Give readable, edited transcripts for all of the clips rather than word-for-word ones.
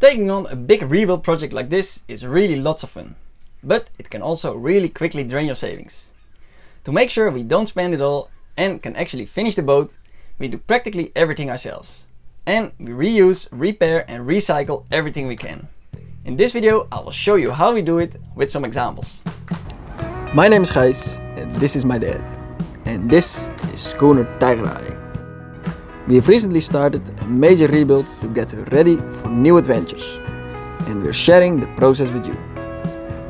Taking on a big rebuild project like this is really lots of fun, but it can also really quickly drain your savings. To make sure we don't spend it all and can actually finish the boat, we do practically everything ourselves. And we reuse, repair and recycle everything we can. In this video I will show you how we do it with some examples. My name is Gijs and this is my dad. And this is Schoener Tijgerhaai. We have recently started a major rebuild to get her ready for new adventures. And we're sharing the process with you.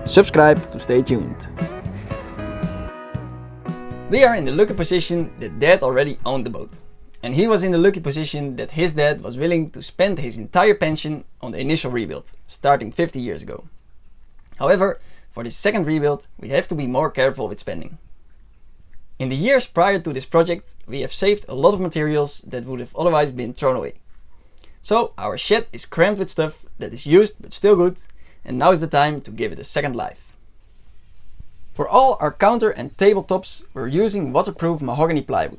Subscribe to stay tuned. We are in the lucky position that Dad already owned the boat. And he was in the lucky position that his dad was willing to spend his entire pension on the initial rebuild, starting 50 years ago. However, for this second rebuild, we have to be more careful with spending. In the years prior to this project, we have saved a lot of materials that would have otherwise been thrown away. So our shed is crammed with stuff that is used but still good, and now is the time to give it a second life. For all our counter and tabletops, we're using waterproof mahogany plywood,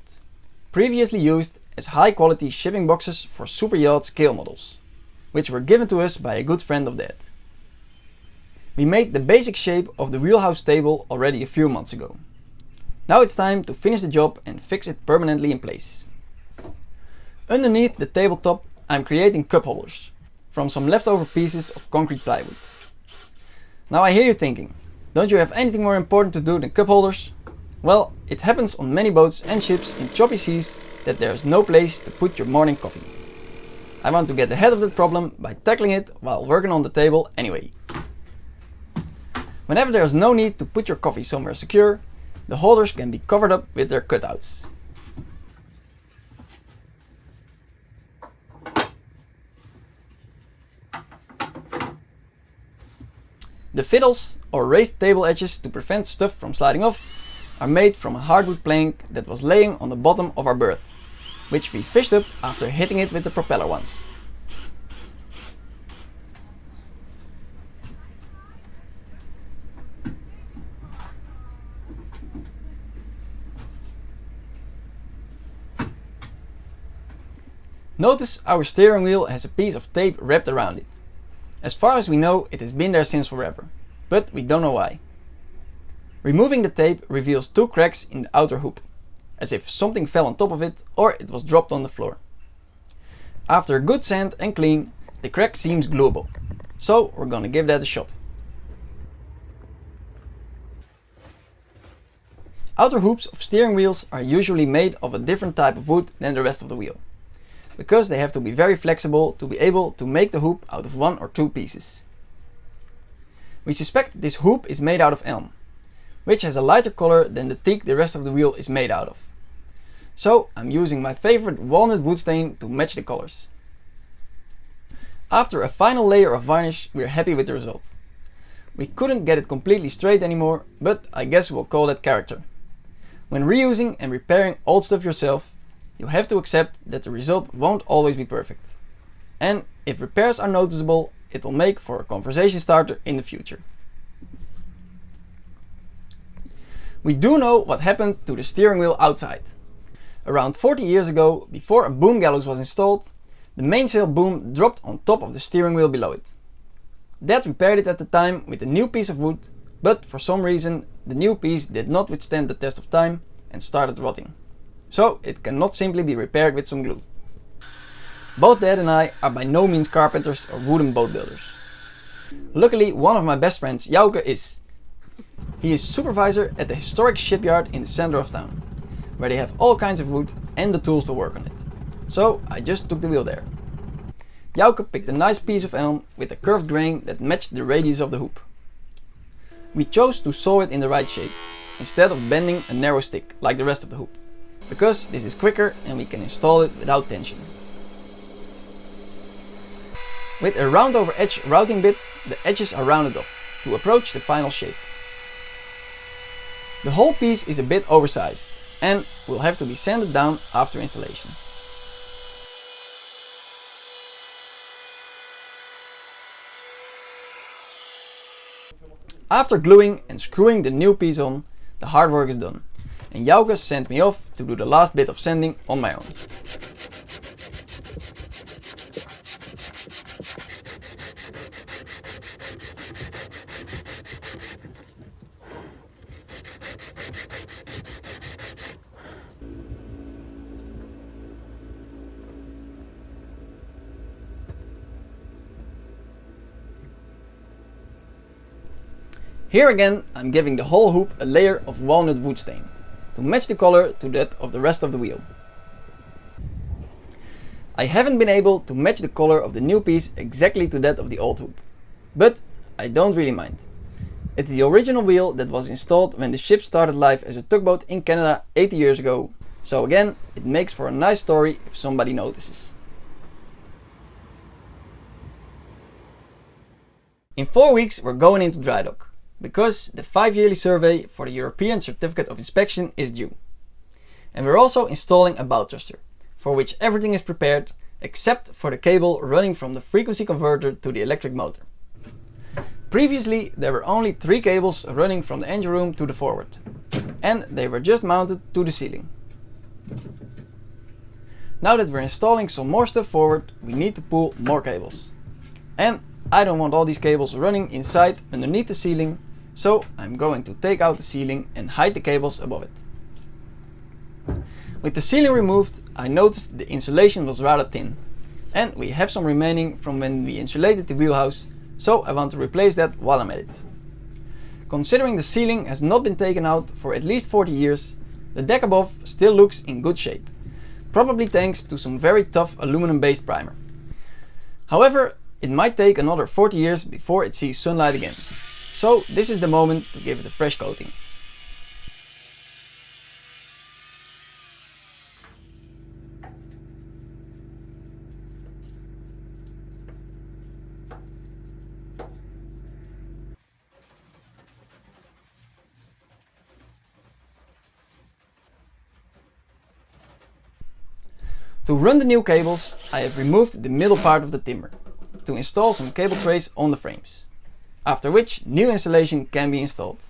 previously used as high quality shipping boxes for super yacht scale models, which were given to us by a good friend of Dad. We made the basic shape of the wheelhouse table already a few months ago. Now it's time to finish the job and fix it permanently in place. Underneath the tabletop I'm creating cup holders from some leftover pieces of concrete plywood. Now I hear you thinking, don't you have anything more important to do than cup holders? Well, it happens on many boats and ships in choppy seas that there is no place to put your morning coffee. I want to get ahead of that problem by tackling it while working on the table anyway. Whenever there is no need to put your coffee somewhere secure, the holders can be covered up with their cutouts. The fiddles, or raised table edges to prevent stuff from sliding off, are made from a hardwood plank that was laying on the bottom of our berth, which we fished up after hitting it with the propeller once. Notice our steering wheel has a piece of tape wrapped around it. As far as we know, it has been there since forever, but we don't know why. Removing the tape reveals two cracks in the outer hoop, as if something fell on top of it or it was dropped on the floor. After a good sand and clean, the crack seems gluable, so we're gonna give that a shot. Outer hoops of steering wheels are usually made of a different type of wood than the rest of the wheel, because they have to be very flexible to be able to make the hoop out of one or two pieces. We suspect this hoop is made out of elm, which has a lighter color than the teak the rest of the wheel is made out of. So I'm using my favorite walnut wood stain to match the colors. After a final layer of varnish, we're happy with the result. We couldn't get it completely straight anymore, but I guess we'll call that character. When reusing and repairing old stuff yourself, you have to accept that the result won't always be perfect. And if repairs are noticeable, it will make for a conversation starter in the future. We do know what happened to the steering wheel outside. Around 40 years ago, before a boom gallows was installed, the mainsail boom dropped on top of the steering wheel below it. Dad repaired it at the time with a new piece of wood, but for some reason the new piece did not withstand the test of time and started rotting. So it cannot simply be repaired with some glue. Both Dad and I are by no means carpenters or wooden boat builders. Luckily, one of my best friends, Jouke, is. He is supervisor at the historic shipyard in the center of town, where they have all kinds of wood and the tools to work on it. So I just took the wheel there. Jouke picked a nice piece of elm with a curved grain that matched the radius of the hoop. We chose to saw it in the right shape, instead of bending a narrow stick like the rest of the hoop, because this is quicker and we can install it without tension. With a round over edge routing bit, the edges are rounded off to approach the final shape. The whole piece is a bit oversized and will have to be sanded down after installation. After gluing and screwing the new piece on, the hard work is done, and Jouke sends me off to do the last bit of sanding on my own. Here again, I'm giving the whole hoop a layer of walnut wood stain to match the color to that of the rest of the wheel. I haven't been able to match the color of the new piece exactly to that of the old hoop, but I don't really mind. It's the original wheel that was installed when the ship started life as a tugboat in Canada 80 years ago, so again, it makes for a nice story if somebody notices. In 4 weeks we're going into dry dock, because the 5-yearly survey for the European Certificate of Inspection is due. And we're also installing a bow thruster, for which everything is prepared except for the cable running from the frequency converter to the electric motor. Previously there were only 3 cables running from the engine room to the forward, and they were just mounted to the ceiling. Now that we're installing some more stuff forward, we need to pull more cables. And I don't want all these cables running inside underneath the ceiling, so I'm going to take out the ceiling and hide the cables above it. With the ceiling removed, I noticed the insulation was rather thin, and we have some remaining from when we insulated the wheelhouse, so I want to replace that while I'm at it. Considering the ceiling has not been taken out for at least 40 years, the deck above still looks in good shape, probably thanks to some very tough aluminum-based primer. However, it might take another 40 years before it sees sunlight again, so this is the moment to give it a fresh coating. To run the new cables, I have removed the middle part of the timber to install some cable trays on the frames, after which new insulation can be installed,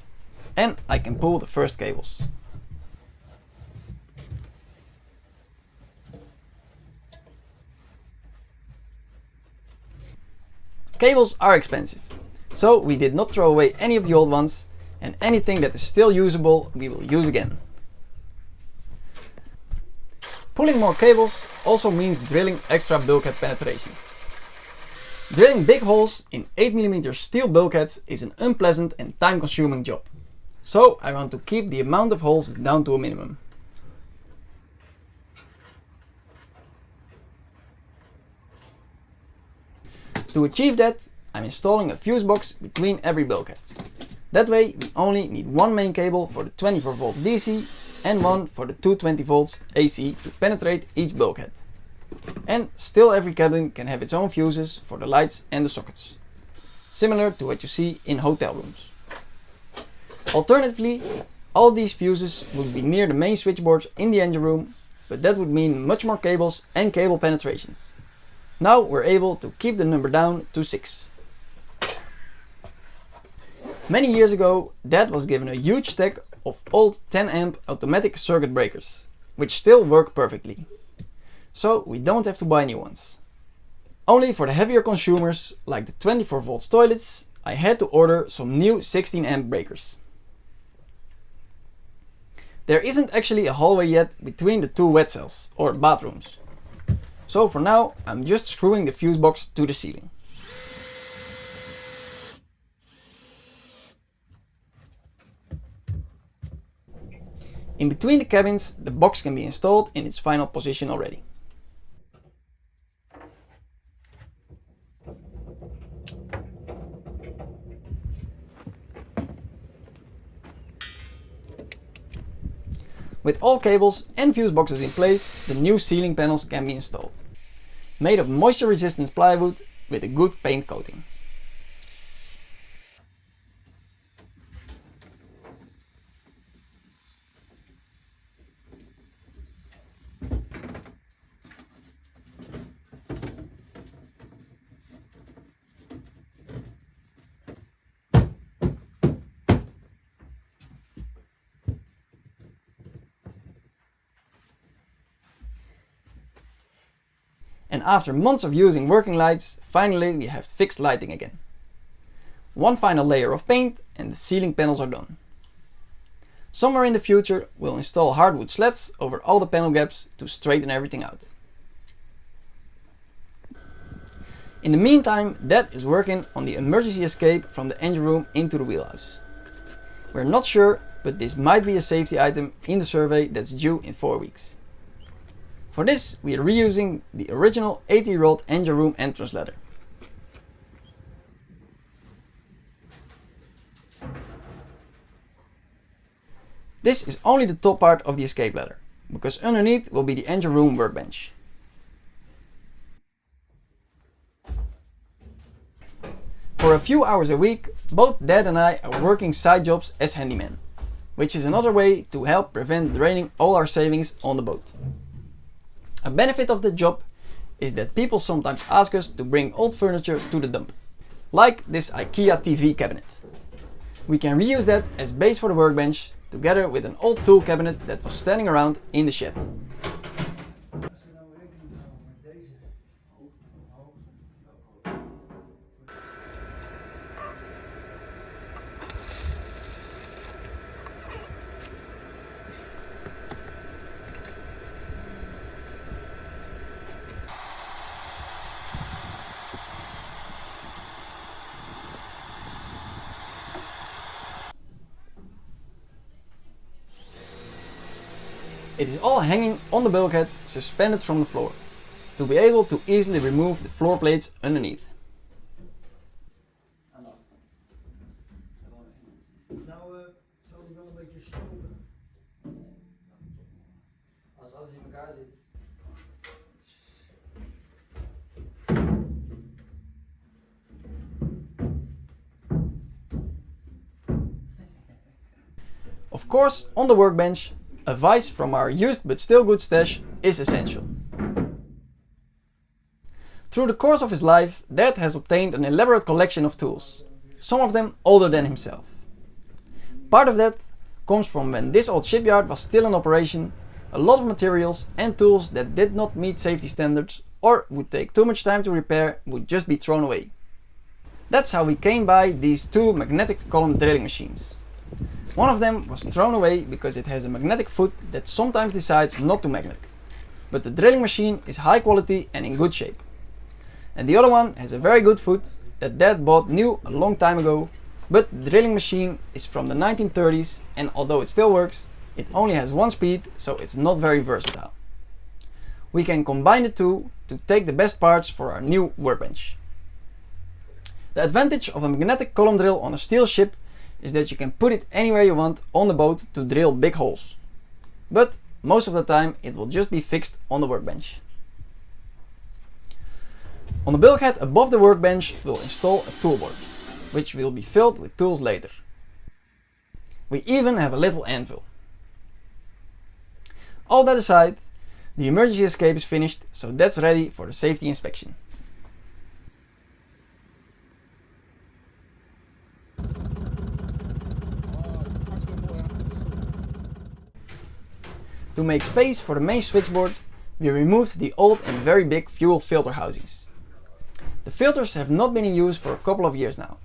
and I can pull the first cables. Cables are expensive, so we did not throw away any of the old ones, and anything that is still usable we will use again. Pulling more cables also means drilling extra bulkhead penetrations. Drilling big holes in 8mm steel bulkheads is an unpleasant and time-consuming job, so I want to keep the amount of holes down to a minimum. To achieve that, I'm installing a fuse box between every bulkhead. That way we only need one main cable for the 24 volts DC and one for the 220 volts AC to penetrate each bulkhead. And still every cabin can have its own fuses for the lights and the sockets, similar to what you see in hotel rooms. Alternatively, all these fuses would be near the main switchboards in the engine room, but that would mean much more cables and cable penetrations. Now we're able to keep the number down to 6. Many years ago, Dad was given a huge stack of old 10 amp automatic circuit breakers, which still work perfectly. So we don't have to buy new ones. Only for the heavier consumers, like the 24 volts toilets, I had to order some new 16 amp breakers. There isn't actually a hallway yet between the 2 wet cells, or bathrooms. So for now, I'm just screwing the fuse box to the ceiling. In between the cabins, the box can be installed in its final position already. With all cables and fuse boxes in place, the new ceiling panels can be installed. Made of moisture resistant plywood with a good paint coating. And after months of using working lights, finally we have fixed lighting again. One final layer of paint and the ceiling panels are done. Somewhere in the future we'll install hardwood slats over all the panel gaps to straighten everything out. In the meantime, Dad is working on the emergency escape from the engine room into the wheelhouse. We're not sure, but this might be a safety item in the survey that's due in 4 weeks. For this, we are reusing the original 80-year-old engine room entrance ladder. This is only the top part of the escape ladder, because underneath will be the engine room workbench. For a few hours a week, both Dad and I are working side jobs as handymen, which is another way to help prevent draining all our savings on the boat. A benefit of the job is that people sometimes ask us to bring old furniture to the dump, like this IKEA TV cabinet. We can reuse that as base for the workbench, together with an old tool cabinet that was standing around in the shed. It is all hanging on the bulkhead, suspended from the floor, to be able to easily remove the floor plates underneath. Als alles in elkaar zit. Of course, on the workbench, a vise from our used but still good stash is essential. Through the course of his life, Dad has obtained an elaborate collection of tools, some of them older than himself. Part of that comes from when this old shipyard was still in operation. A lot of materials and tools that did not meet safety standards or would take too much time to repair would just be thrown away. That's how we came by these two magnetic column drilling machines. One of them was thrown away because it has a magnetic foot that sometimes decides not to magnet. But the drilling machine is high quality and in good shape. And the other one has a very good foot that Dad bought new a long time ago, but the drilling machine is from the 1930s, and although it still works, it only has one speed, so it's not very versatile. We can combine the two to take the best parts for our new workbench. The advantage of a magnetic column drill on a steel ship is that you can put it anywhere you want on the boat to drill big holes. But most of the time it will just be fixed on the workbench. On the bulkhead above the workbench we'll install a toolboard, which will be filled with tools later. We even have a little anvil. All that aside, the emergency escape is finished, so that's ready for the safety inspection. To make space for the main switchboard, we removed the old and very big fuel filter housings. The filters have not been in use for a couple of years now,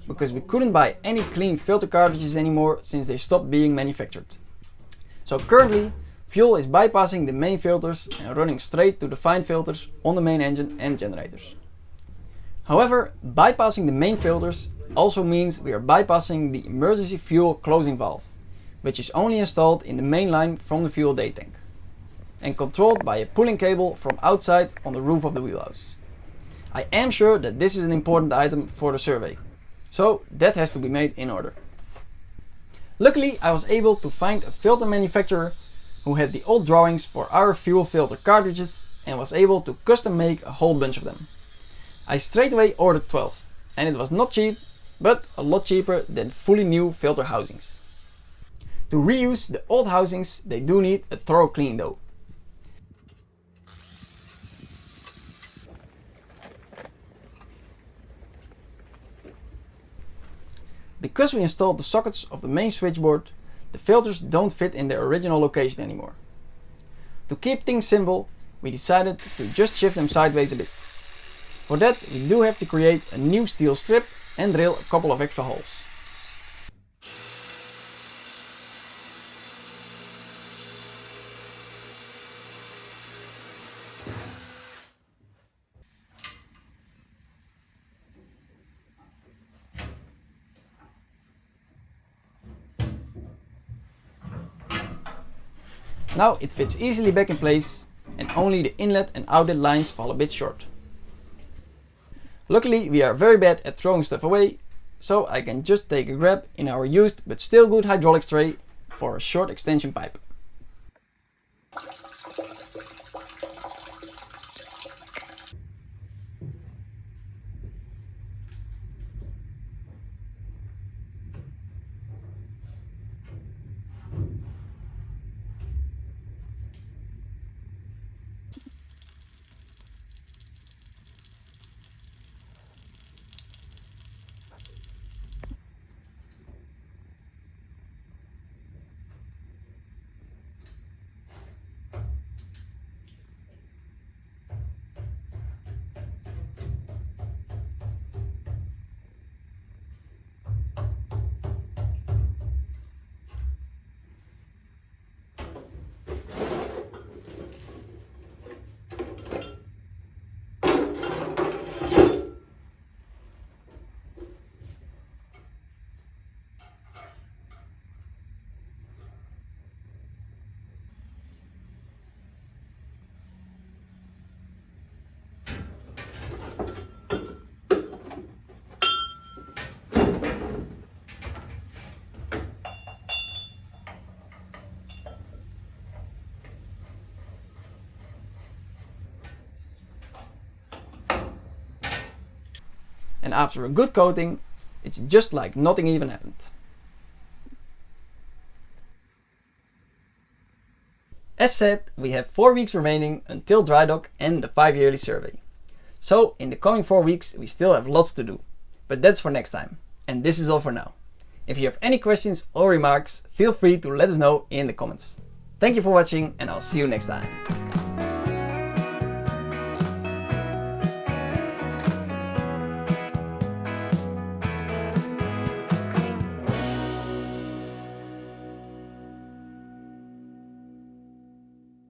because we couldn't buy any clean filter cartridges anymore since they stopped being manufactured. So currently, fuel is bypassing the main filters and running straight to the fine filters on the main engine and generators. However, bypassing the main filters also means we are bypassing the emergency fuel closing valve, which is only installed in the main line from the fuel day tank and controlled by a pulling cable from outside on the roof of the wheelhouse. I am sure that this is an important item for the survey, so that has to be made in order. Luckily, I was able to find a filter manufacturer who had the old drawings for our fuel filter cartridges and was able to custom make a whole bunch of them. I straight away ordered 12, and it was not cheap, but a lot cheaper than fully new filter housings. To reuse the old housings, they do need a thorough clean though. Because we installed the sockets of the main switchboard, the filters don't fit in their original location anymore. To keep things simple, we decided to just shift them sideways a bit. For that, we do have to create a new steel strip and drill a couple of extra holes. Now it fits easily back in place and only the inlet and outlet lines fall a bit short. Luckily we are very bad at throwing stuff away, so I can just take a grab in our used but still good hydraulics tray for a short extension pipe. And after a good coating, it's just like nothing even happened. As said, we have 4 weeks remaining until dry dock and the 5-yearly survey. So in the coming 4 weeks we still have lots to do, but that's for next time. And this is all for now. If you have any questions or remarks, feel free to let us know in the comments. Thank you for watching and I'll see you next time.